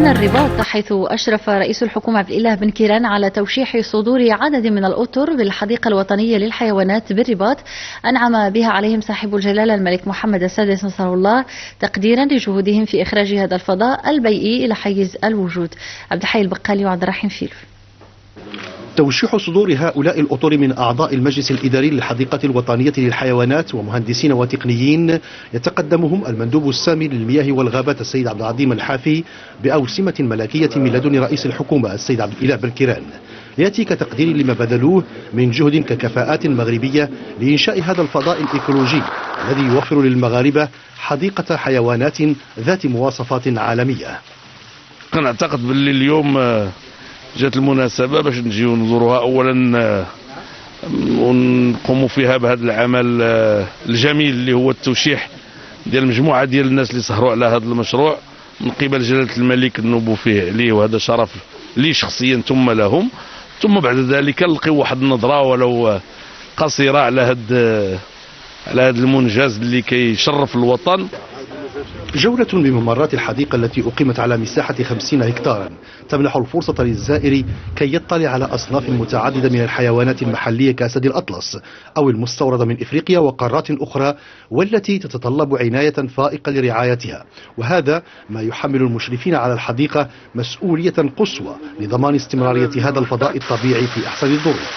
من الرباط، حيث أشرف رئيس الحكومة عبد الإله بن كيران على توشيح صدور عدد من الأطر بالحديقة الوطنية للحيوانات بالرباط أنعم بها عليهم صاحب الجلالة الملك محمد السادس نصره الله، تقديرا لجهودهم في إخراج هذا الفضاء البيئي إلى حيز الوجود. عبد الحي البقالي وعبد الرحيم فيلو. توشيح صدور هؤلاء الأطر من أعضاء المجلس الإداري للحديقة الوطنية للحيوانات ومهندسين وتقنيين يتقدمهم المندوب السامي للمياه والغابات السيد عبد العظيم الحافي بأوسمة ملكية من لدن رئيس الحكومة السيد عبد الإله بن كيران، يأتي كتقدير لما بذلوه من جهد ككفاءات مغربية لإنشاء هذا الفضاء الإيكولوجي الذي يوفر للمغاربة حديقة حيوانات ذات مواصفات عالمية. نعتقد باللي اليوم جات المناسبة باش نجيو نزوروها أولا ونقوموا فيها بهذا العمل الجميل اللي هو التوشيح ديال مجموعة ديال الناس اللي سهروا على هذا المشروع من قبل جلالة الملك نوبوا فيه عليه، وهذا شرف لي شخصيا ثم لهم، ثم بعد ذلك نلقيو واحد النظرة ولو قصيرة على هذا المنجز اللي كيشرف الوطن. جولة بممرات الحديقة التي أقيمت على مساحة 50 هكتارا تمنح الفرصة للزائر كي يطلع على أصناف متعددة من الحيوانات المحلية كأسد الأطلس أو المستوردة من إفريقيا وقارات أخرى، والتي تتطلب عناية فائقة لرعايتها، وهذا ما يحمل المشرفين على الحديقة مسؤولية قصوى لضمان استمرارية هذا الفضاء الطبيعي في أحسن الظروف.